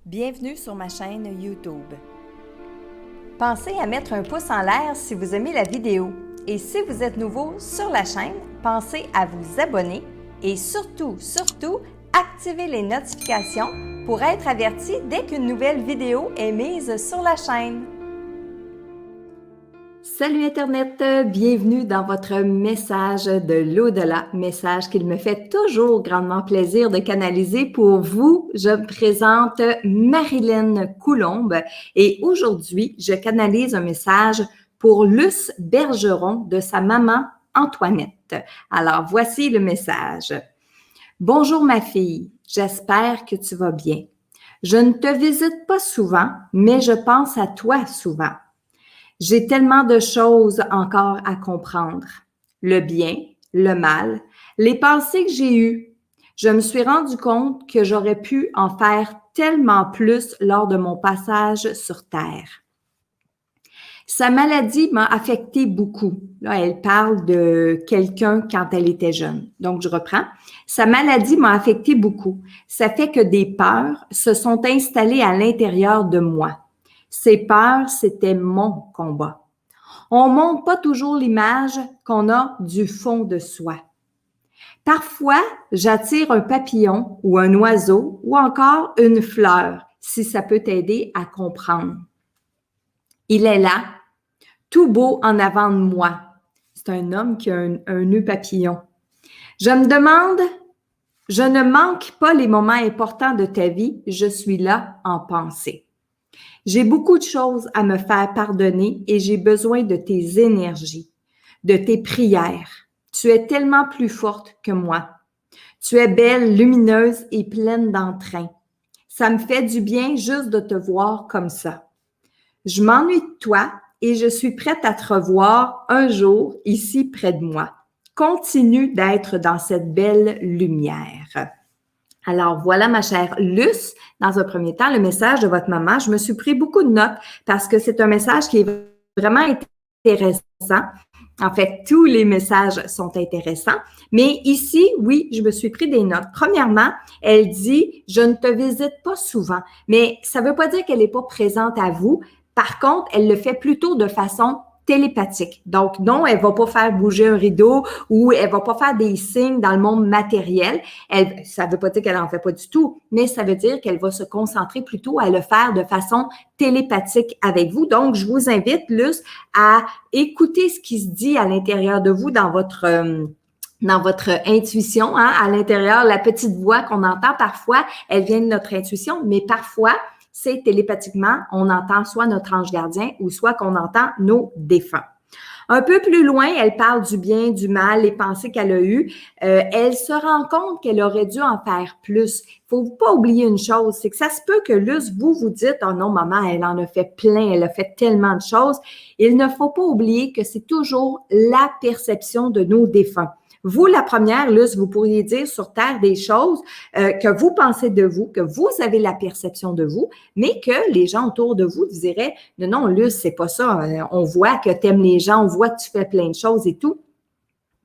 Bienvenue sur ma chaîne YouTube. Pensez à mettre un pouce en l'air si vous aimez la vidéo. Et si vous êtes nouveau sur la chaîne, pensez à vous abonner et surtout, activez les notifications pour être averti dès qu'une nouvelle vidéo est mise sur la chaîne. Salut Internet, bienvenue dans votre message de l'au-delà, message qu'il me fait toujours grandement plaisir de canaliser pour vous. Je me présente Marilyn Coulombe et aujourd'hui, je canalise un message pour Luce Bergeron de sa maman Antoinette. Alors, voici le message. Bonjour ma fille, j'espère que tu vas bien. Je ne te visite pas souvent, mais je pense à toi souvent. J'ai tellement de choses encore à comprendre. Le bien, le mal, les pensées que j'ai eues. Je me suis rendu compte que j'aurais pu en faire tellement plus lors de mon passage sur Terre. Sa maladie m'a affecté beaucoup. Là, elle parle de quelqu'un quand elle était jeune. Donc, je reprends. Sa maladie m'a affecté beaucoup. Ça fait que des peurs se sont installées à l'intérieur de moi. Ces peurs, c'était mon combat. On montre pas toujours l'image qu'on a du fond de soi. Parfois, j'attire un papillon ou un oiseau ou encore une fleur, si ça peut t'aider à comprendre. Il est là, tout beau en avant de moi. C'est un homme qui a un nœud papillon. Je me demande, je ne manque pas les moments importants de ta vie, je suis là en pensée. J'ai beaucoup de choses à me faire pardonner et j'ai besoin de tes énergies, de tes prières. Tu es tellement plus forte que moi. Tu es belle, lumineuse et pleine d'entrain. Ça me fait du bien juste de te voir comme ça. Je m'ennuie de toi et je suis prête à te revoir un jour ici près de moi. Continue d'être dans cette belle lumière. Alors voilà ma chère Luce, dans un premier temps, le message de votre maman. Je me suis pris beaucoup de notes parce que c'est un message qui est vraiment intéressant. En fait, tous les messages sont intéressants. Mais ici, oui, je me suis pris des notes. Premièrement, elle dit « Je ne te visite pas souvent », mais ça ne veut pas dire qu'elle n'est pas présente à vous. Par contre, elle le fait plutôt de façon télépathique. Donc, non, elle va pas faire bouger un rideau ou elle va pas faire des signes dans le monde matériel. Ça veut pas dire qu'elle en fait pas du tout, mais ça veut dire qu'elle va se concentrer plutôt à le faire de façon télépathique avec vous. Donc, je vous invite, Luce, à écouter ce qui se dit à l'intérieur de vous dans votre intuition, hein, à l'intérieur, la petite voix qu'on entend parfois, elle vient de notre intuition, mais parfois, c'est télépathiquement, on entend soit notre ange gardien ou soit qu'on entend nos défunts. Un peu plus loin, elle parle du bien, du mal, les pensées qu'elle a eues. Elle se rend compte qu'elle aurait dû en faire plus. Il faut pas oublier une chose, c'est que ça se peut que Luce, vous dites « Oh non, maman, elle en a fait plein, elle a fait tellement de choses ». Il ne faut pas oublier que c'est toujours la perception de nos défunts. Vous, la première, Luce, vous pourriez dire sur Terre des choses que vous pensez de vous, que vous avez la perception de vous, mais que les gens autour de vous diraient « Non, Luce, c'est pas ça. On voit que tu aimes les gens, on voit que tu fais plein de choses et tout. »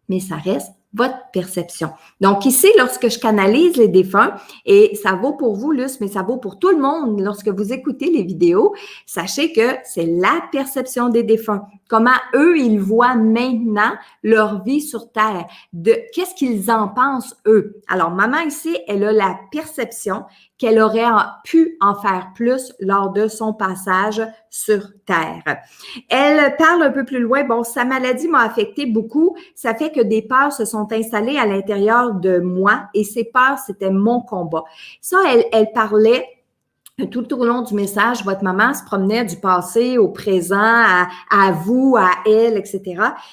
Mais ça reste votre perception. Donc ici, lorsque je canalise les défunts, et ça vaut pour vous, Luce, mais ça vaut pour tout le monde lorsque vous écoutez les vidéos, sachez que c'est la perception des défunts. Comment eux, ils voient maintenant leur vie sur Terre, de qu'est-ce qu'ils en pensent eux. Alors, maman ici, elle a la perception qu'elle aurait pu en faire plus lors de son passage sur Terre. Elle parle un peu plus loin, bon, sa maladie m'a affecté beaucoup, ça fait que des peurs se sont installées à l'intérieur de moi et ces peurs, c'était mon combat. Ça, elle parlait tout au long du message, votre maman se promenait du passé au présent, à vous, à elle, etc.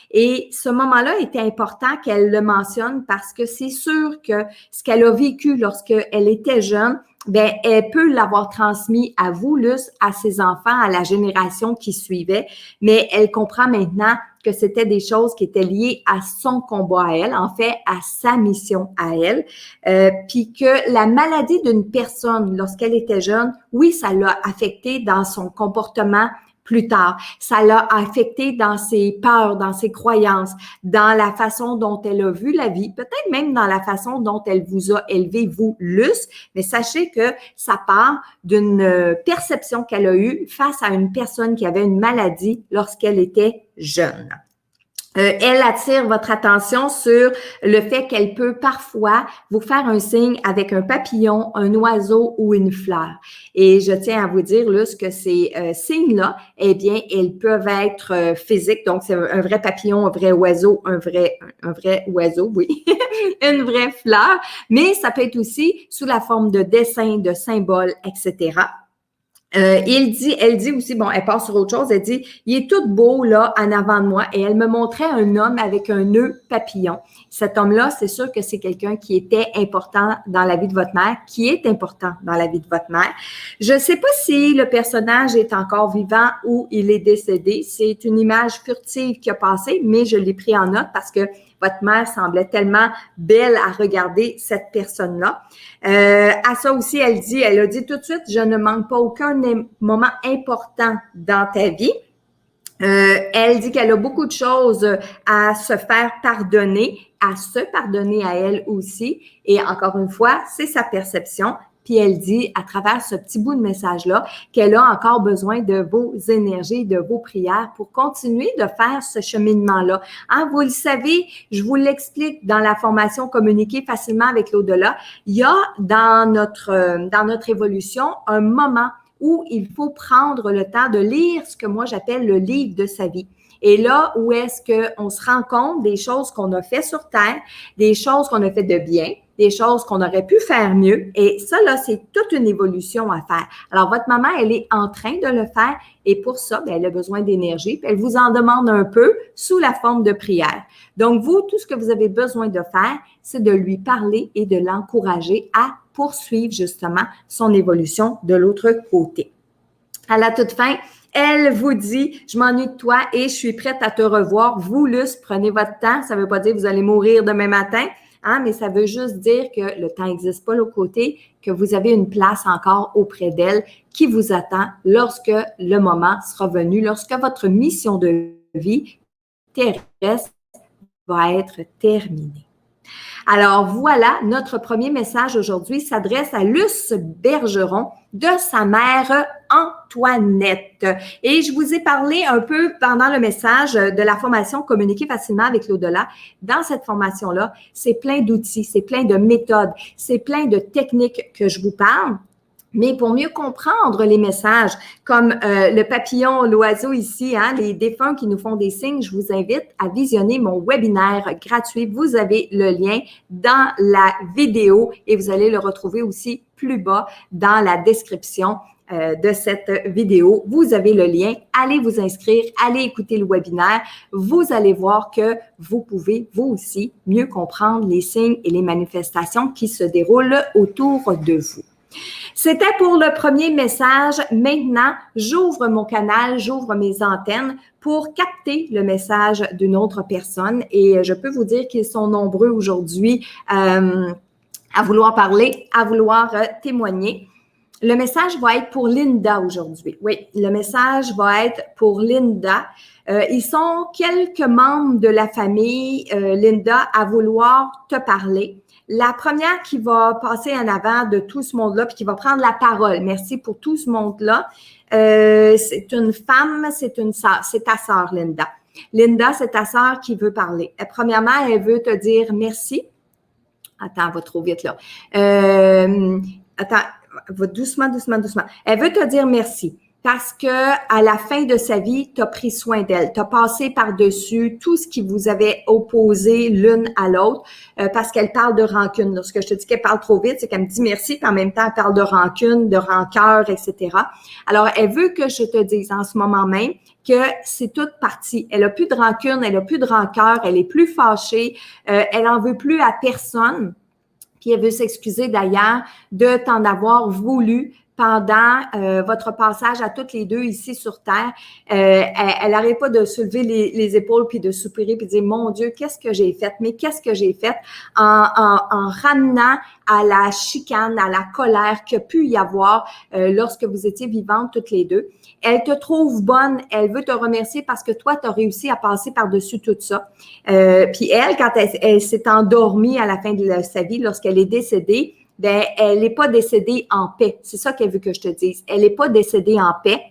Et ce moment-là était important qu'elle le mentionne parce que c'est sûr que ce qu'elle a vécu lorsqu'elle était jeune, ben, elle peut l'avoir transmis à vous, Luce, à ses enfants, à la génération qui suivait, mais elle comprend maintenant que c'était des choses qui étaient liées à son combat à elle, en fait, à sa mission à elle, puis que la maladie d'une personne, lorsqu'elle était jeune, oui, ça l'a affectée dans son comportement plus tard. Ça l'a affecté dans ses peurs, dans ses croyances, dans la façon dont elle a vu la vie, peut-être même dans la façon dont elle vous a élevé, vous, Luce, mais sachez que ça part d'une perception qu'elle a eue face à une personne qui avait une maladie lorsqu'elle était jeune. Elle attire votre attention sur le fait qu'elle peut parfois vous faire un signe avec un papillon, un oiseau ou une fleur. Et je tiens à vous dire, Luce, que ces signes-là, eh bien, ils peuvent être physiques. Donc, c'est un vrai papillon, un vrai oiseau, un vrai oiseau, oui, une vraie fleur. Mais ça peut être aussi sous la forme de dessins, de symboles, etc. Elle dit aussi, bon, elle part sur autre chose, elle dit, il est tout beau là en avant de moi et elle me montrait un homme avec un nœud papillon. Cet homme-là, c'est sûr que c'est quelqu'un qui était important dans la vie de votre mère, qui est important dans la vie de votre mère. Je ne sais pas si le personnage est encore vivant ou il est décédé. C'est une image furtive qui a passé, mais je l'ai pris en note parce que votre mère semblait tellement belle à regarder, cette personne-là. À ça aussi, elle a dit tout de suite, je ne manque pas aucun moment important dans ta vie. Elle dit qu'elle a beaucoup de choses à se faire pardonner, à se pardonner à elle aussi. Et encore une fois, c'est sa perception. Puis elle dit, à travers ce petit bout de message-là, qu'elle a encore besoin de vos énergies, de vos prières pour continuer de faire ce cheminement-là. Hein, vous le savez, je vous l'explique dans la formation Communiquer facilement avec l'au-delà. Il y a dans notre évolution un moment où il faut prendre le temps de lire ce que moi j'appelle le livre de sa vie. Et là, où est-ce qu'on se rend compte des choses qu'on a fait sur Terre, des choses qu'on a fait de bien, des choses qu'on aurait pu faire mieux. Et ça, là, c'est toute une évolution à faire. Alors, votre maman, elle est en train de le faire et pour ça, bien, elle a besoin d'énergie. Puis elle vous en demande un peu sous la forme de prière. Donc, vous, tout ce que vous avez besoin de faire, c'est de lui parler et de l'encourager à poursuivre justement son évolution de l'autre côté. À la toute fin, elle vous dit, je m'ennuie de toi et je suis prête à te revoir. Vous, Luce, prenez votre temps. Ça ne veut pas dire que vous allez mourir demain matin, hein, mais ça veut juste dire que le temps n'existe pas l'autre côté, que vous avez une place encore auprès d'elle qui vous attend lorsque le moment sera venu, lorsque votre mission de vie terrestre va être terminée. Alors voilà, notre premier message aujourd'hui s'adresse à Luce Bergeron de sa mère Antoinette. Et je vous ai parlé un peu pendant le message de la formation Communiquer facilement avec l'au-delà. Dans cette formation-là, c'est plein d'outils, c'est plein de méthodes, c'est plein de techniques que je vous parle. Mais pour mieux comprendre les messages, comme le papillon, l'oiseau ici, hein, les défunts qui nous font des signes, je vous invite à visionner mon webinaire gratuit. Vous avez le lien dans la vidéo et vous allez le retrouver aussi plus bas dans la description de cette vidéo. Vous avez le lien. Allez vous inscrire, allez écouter le webinaire. Vous allez voir que vous pouvez, vous aussi, mieux comprendre les signes et les manifestations qui se déroulent autour de vous. C'était pour le premier message. Maintenant, j'ouvre mon canal, j'ouvre mes antennes pour capter le message d'une autre personne. Et je peux vous dire qu'ils sont nombreux aujourd'hui à vouloir parler, à vouloir témoigner. Le message va être pour Linda aujourd'hui. Oui, le message va être pour Linda. Ils sont quelques membres de la famille, Linda, à vouloir te parler. La première qui va passer en avant de tout ce monde-là, puis qui va prendre la parole. Merci pour tout ce monde-là. C'est une femme, c'est une sœur, c'est ta sœur, Linda. Linda, c'est ta sœur qui veut parler. Premièrement, elle veut te dire merci. Attends, elle va trop vite là. Attends, va doucement, doucement, doucement. Elle veut te dire merci. Parce que à la fin de sa vie, tu as pris soin d'elle. Tu as passé par-dessus tout ce qui vous avait opposé l'une à l'autre parce qu'elle parle de rancune. Lorsque je te dis qu'elle parle trop vite, c'est qu'elle me dit merci, puis en même temps, elle parle de rancune, de rancœur, etc. Alors, elle veut que je te dise en ce moment même que c'est toute partie. Elle a plus de rancune, elle a plus de rancœur, elle est plus fâchée, elle en veut plus à personne. Puis elle veut s'excuser d'ailleurs de t'en avoir voulu pendant votre passage à toutes les deux ici sur Terre. Elle n'arrête pas de soulever les épaules puis de soupirer puis de dire, mon Dieu, qu'est-ce que j'ai fait? Mais qu'est-ce que j'ai fait en ramenant à la chicane, à la colère qu'il y a pu y avoir lorsque vous étiez vivantes toutes les deux. Elle te trouve bonne, elle veut te remercier parce que toi, tu as réussi à passer par-dessus tout ça. Puis elle, quand elle s'est endormie à la fin de sa vie, lorsqu'elle est décédée, ben elle n'est pas décédée en paix. C'est ça qu'elle veut que je te dise. Elle n'est pas décédée en paix.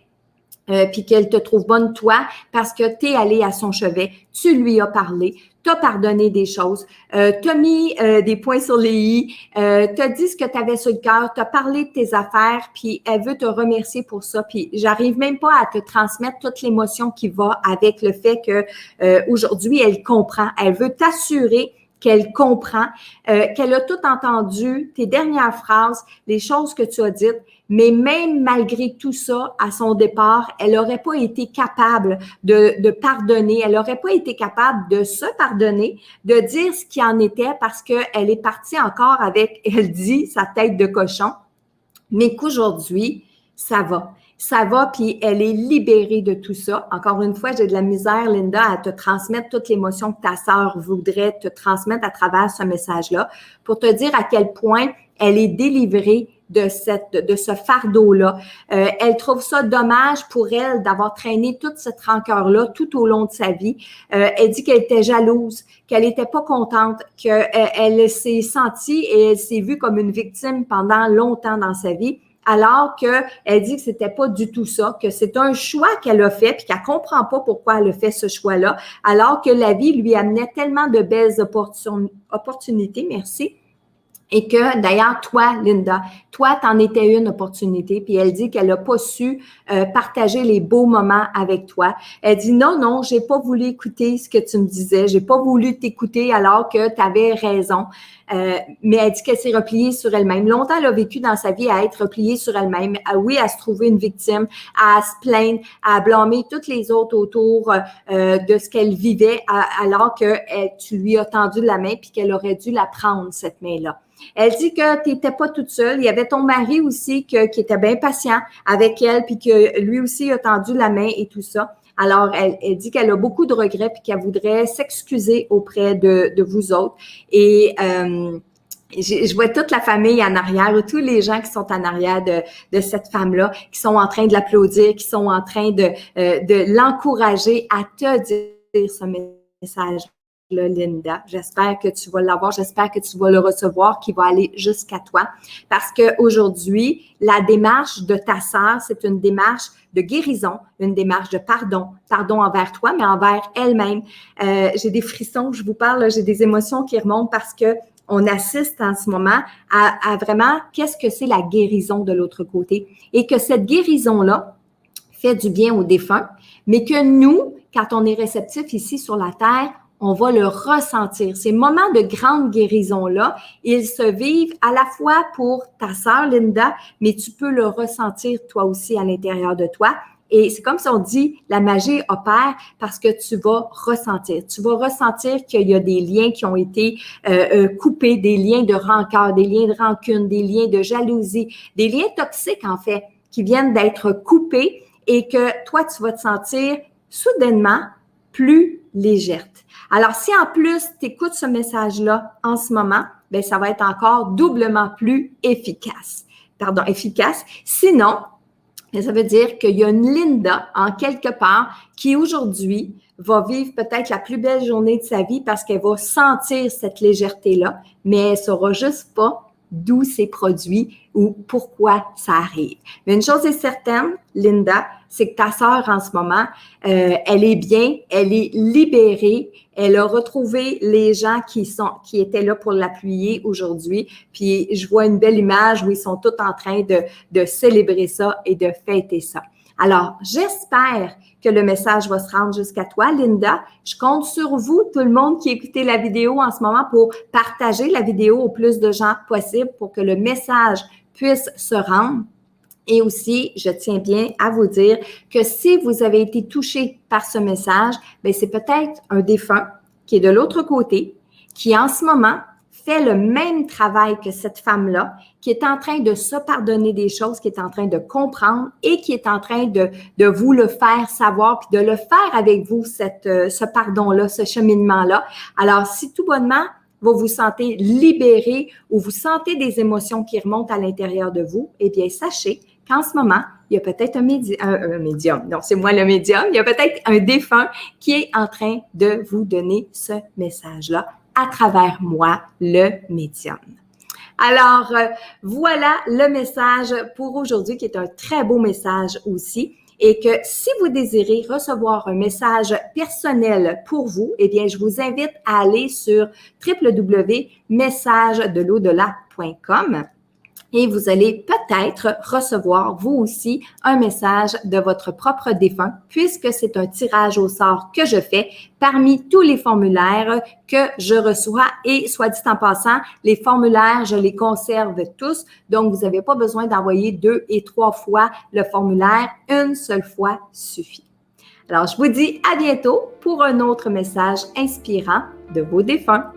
Puis qu'elle te trouve bonne, toi, parce que tu es allé à son chevet, tu lui as parlé, tu as pardonné des choses, tu as mis des points sur les i, tu as dit ce que tu avais sur le cœur, tu as parlé de tes affaires, puis elle veut te remercier pour ça. Puis j'arrive même pas à te transmettre toute l'émotion qui va avec le fait que aujourd'hui, elle comprend. Elle veut t'assurer qu'elle comprend, qu'elle a tout entendu, tes dernières phrases, les choses que tu as dites, mais même malgré tout ça, à son départ, elle n'aurait pas été capable de pardonner, elle n'aurait pas été capable de se pardonner, de dire ce qui en était parce qu'elle est partie encore avec, elle dit, sa tête de cochon, mais qu'aujourd'hui, ça va. Ça va, puis elle est libérée de tout ça. Encore une fois, j'ai de la misère, Linda, à te transmettre toute l'émotion que ta sœur voudrait te transmettre à travers ce message-là pour te dire à quel point elle est délivrée de ce fardeau-là. Elle trouve ça dommage pour elle d'avoir traîné toute cette rancœur-là tout au long de sa vie. Elle dit qu'elle était jalouse, qu'elle n'était pas contente, qu'elle s'est sentie et elle s'est vue comme une victime pendant longtemps dans sa vie. Alors qu'elle dit que c'était pas du tout ça, que c'est un choix qu'elle a fait puis qu'elle comprend pas pourquoi elle a fait ce choix-là, alors que la vie lui amenait tellement de belles opportunités, merci. Et que, d'ailleurs, toi, Linda, toi, t'en étais une opportunité, puis elle dit qu'elle n'a pas su partager les beaux moments avec toi. Elle dit non, j'ai pas voulu écouter ce que tu me disais, j'ai pas voulu t'écouter alors que tu avais raison. Mais elle dit qu'elle s'est repliée sur elle-même. Longtemps, elle a vécu dans sa vie à être repliée sur elle-même. Oui, à se trouver une victime, à se plaindre, à blâmer toutes les autres autour de ce qu'elle vivait, alors que tu lui as tendu la main puis qu'elle aurait dû la prendre, cette main-là. Elle dit que tu n'étais pas toute seule. Il y avait ton mari aussi qui était bien patient avec elle, puis que lui aussi a tendu la main et tout ça. Alors, elle dit qu'elle a beaucoup de regrets puis qu'elle voudrait s'excuser auprès de vous autres. Et je vois toute la famille en arrière, tous les gens qui sont en arrière de cette femme-là, qui sont en train de l'applaudir, qui sont en train de l'encourager à te dire ce message. Là, Linda. J'espère que tu vas l'avoir, j'espère que tu vas le recevoir, qui va aller jusqu'à toi. Parce qu'aujourd'hui, la démarche de ta sœur, c'est une démarche de guérison, une démarche de pardon envers toi, mais envers elle-même. J'ai des frissons, je vous parle, là, j'ai des émotions qui remontent parce que on assiste en ce moment à vraiment qu'est-ce que c'est la guérison de l'autre côté. Et que cette guérison-là fait du bien aux défunts, mais que nous, quand on est réceptif ici sur la Terre, on va le ressentir. Ces moments de grande guérison-là, ils se vivent à la fois pour ta sœur Linda, mais tu peux le ressentir toi aussi à l'intérieur de toi. Et c'est comme si on dit, la magie opère parce que tu vas ressentir. Tu vas ressentir qu'il y a des liens qui ont été coupés, des liens de rancœur, des liens de rancune, des liens de jalousie, des liens toxiques en fait, qui viennent d'être coupés et que toi, tu vas te sentir soudainement plus légère. Alors, si en plus, tu écoutes ce message-là en ce moment, bien, ça va être encore doublement plus efficace. Sinon, ça veut dire qu'il y a une Linda en quelque part qui aujourd'hui va vivre peut-être la plus belle journée de sa vie parce qu'elle va sentir cette légèreté-là, mais elle ne saura juste pas d'où c'est produit ou pourquoi ça arrive. Mais une chose est certaine, Linda, c'est que ta sœur en ce moment, elle est bien, elle est libérée, elle a retrouvé les gens qui étaient là pour l'appuyer aujourd'hui. Puis je vois une belle image où ils sont tous en train de célébrer ça et de fêter ça. Alors, j'espère que le message va se rendre jusqu'à toi, Linda. Je compte sur vous, tout le monde qui écoutez la vidéo en ce moment, pour partager la vidéo au plus de gens possible pour que le message puisse se rendre. Et aussi, je tiens bien à vous dire que si vous avez été touché par ce message, bien, c'est peut-être un défunt qui est de l'autre côté, qui en ce moment fait le même travail que cette femme-là, qui est en train de se pardonner des choses, qui est en train de comprendre et qui est en train de vous le faire savoir, puis de le faire avec vous, ce pardon-là, ce cheminement-là. Alors, si tout bonnement, vous vous sentez libéré ou vous sentez des émotions qui remontent à l'intérieur de vous, eh bien, sachez qu'en ce moment, il y a peut-être un médium, non, c'est moi le médium, il y a peut-être un défunt qui est en train de vous donner ce message-là à travers moi, le médium. Alors, voilà le message pour aujourd'hui qui est un très beau message aussi. Et que si vous désirez recevoir un message personnel pour vous, eh bien, je vous invite à aller sur www.messagedelaudelà.com et vous allez peut-être recevoir, vous aussi, un message de votre propre défunt, puisque c'est un tirage au sort que je fais parmi tous les formulaires que je reçois. Et soit dit en passant, les formulaires, je les conserve tous, donc vous n'avez pas besoin d'envoyer 2 et 3 fois le formulaire, une seule fois suffit. Alors, je vous dis à bientôt pour un autre message inspirant de vos défunts.